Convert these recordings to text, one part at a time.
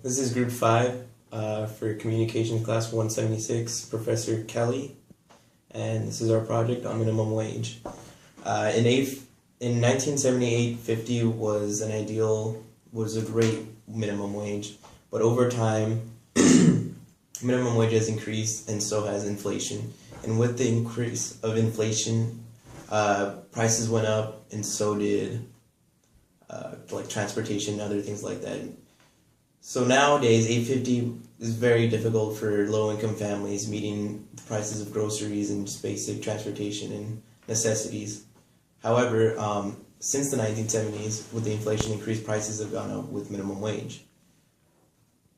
This is Group 5 for Communication Class 176, Professor Kelly, and this is our project on minimum wage. In 1978, 50 was a great minimum wage, but over time, minimum wage has increased and so has inflation. And with the increase of inflation, prices went up and so did like transportation and other things like that. So nowadays, $8.50 is very difficult for low-income families, meeting the prices of groceries and just basic transportation and necessities. However, since the 1970s, with the inflation increase, prices have gone up with minimum wage.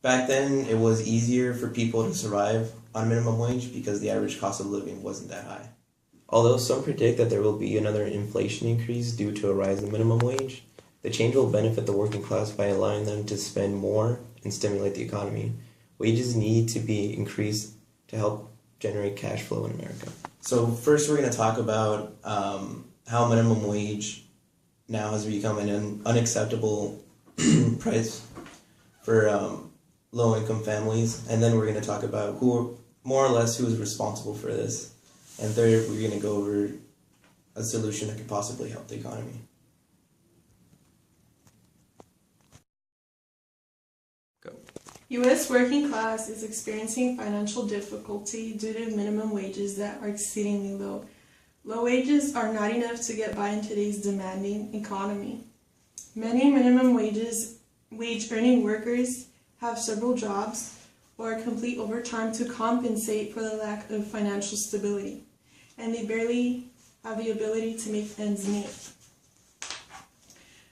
Back then, it was easier for people to survive on minimum wage because the average cost of living wasn't that high. Although some predict that there will be another inflation increase due to a rise in minimum wage, the change will benefit the working class by allowing them to spend more and stimulate the economy. Wages need to be increased to help generate cash flow in America. So first we're going to talk about how minimum wage now has become an unacceptable price for low-income families. And then we're going to talk about who is responsible for this. And third, we're going to go over a solution that could possibly help the economy. U.S. working class is experiencing financial difficulty due to minimum wages that are exceedingly low. Low wages are not enough to get by in today's demanding economy. Many minimum wage earning workers have several jobs or complete overtime to compensate for the lack of financial stability, and they barely have the ability to make ends meet.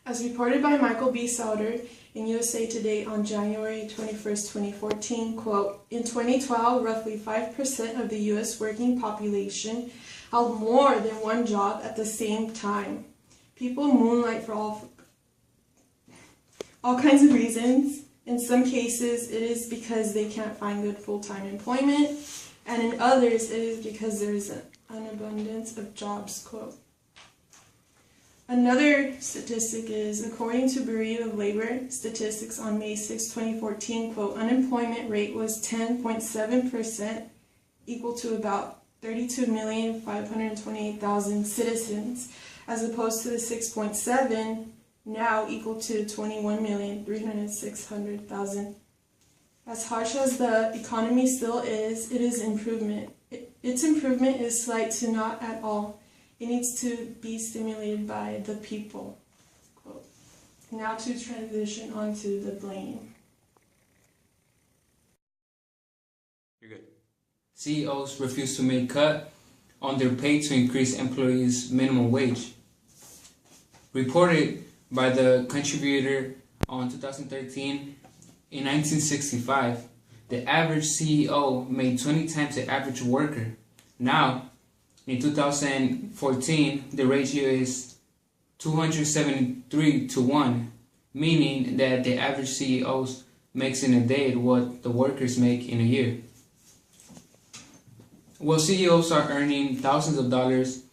As reported by Michael B. Sauter in USA Today on January 21st, 2014, quote, in 2012, roughly 5% of the U.S. working population held more than one job at the same time. People moonlight for all kinds of reasons. In some cases, it is because they can't find good full-time employment, and in others, it is because there is an abundance of jobs, quote. Another statistic is, according to Bureau of Labor Statistics on May 6, 2014, quote, unemployment rate was 10.7%, equal to about 32,528,000 citizens, as opposed to the 6.7, now equal to 21,306,000. As harsh as the economy still is, it is improvement. Its improvement is slight to not at all. It needs to be stimulated by the people. Quote. Now to transition onto the blame. You're good. CEOs refuse to make cut on their pay to increase employees' minimum wage. Reported by the Contributor on 2013, in 1965, the average CEO made 20 times the average worker. Now, in 2014, the ratio is 273 to 1, meaning that the average CEOs makes in a day what the workers make in a year. While CEOs are earning thousands of dollars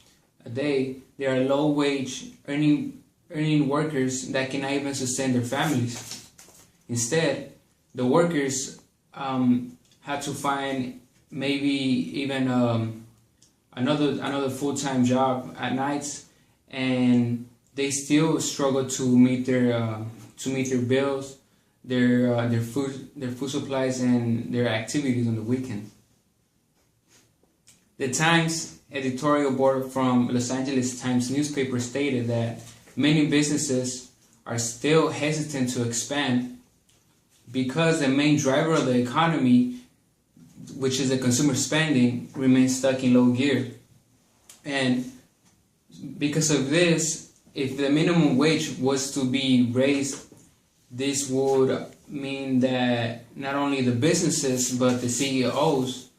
a day, there are low-wage earning workers that cannot even sustain their families. Instead, the workers have to find maybe even another full-time job at nights, and they still struggle to meet their bills, their food supplies, and their activities on the weekend. The Times editorial board from Los Angeles Times newspaper stated that many businesses are still hesitant to expand because the main driver of the economy, which is the consumer spending, remains stuck in low gear. And because of this, if the minimum wage was to be raised, this would mean that not only the businesses but the CEOs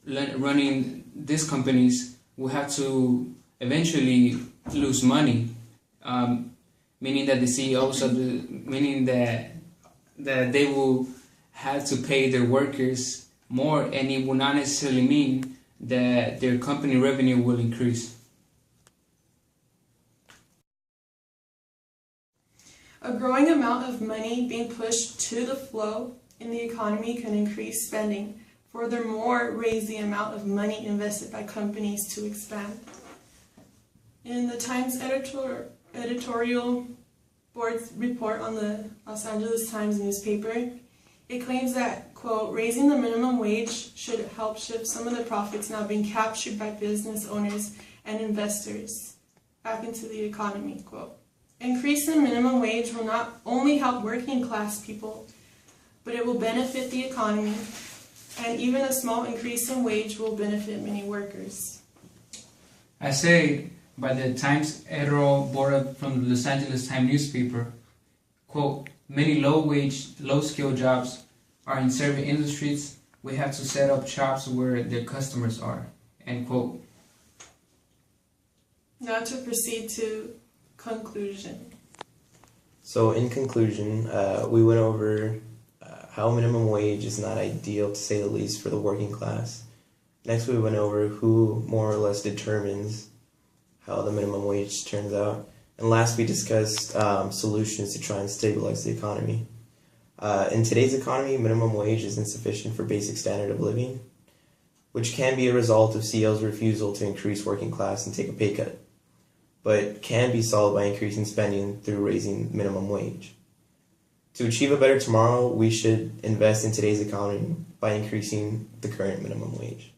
running these companies will have to eventually lose money, meaning that the CEOs meaning that they will have to pay their workers more, and it will not necessarily mean that their company revenue will increase. A growing amount of money being pushed to the flow in the economy can increase spending. Furthermore, raise the amount of money invested by companies to expand. In the Times editorial board's report on the Los Angeles Times newspaper, it claims that, quote, raising the minimum wage should help shift some of the profits now being captured by business owners and investors back into the economy, quote. Increasing minimum wage will not only help working class people, but it will benefit the economy, and even a small increase in wage will benefit many workers. I say by the Times editorial board from the Los Angeles Times newspaper, quote, many low-wage, low-skill jobs are in certain industries. We have to set up shops where their customers are, end quote. Now to proceed to conclusion. So in conclusion, we went over how minimum wage is not ideal, to say the least, for the working class. Next, we went over who more or less determines how the minimum wage turns out. And last, we discussed solutions to try and stabilize the economy. In today's economy, minimum wage is insufficient for basic standard of living, which can be a result of CEO's refusal to increase working class and take a pay cut, but can be solved by increasing spending through raising minimum wage. To achieve a better tomorrow, we should invest in today's economy by increasing the current minimum wage.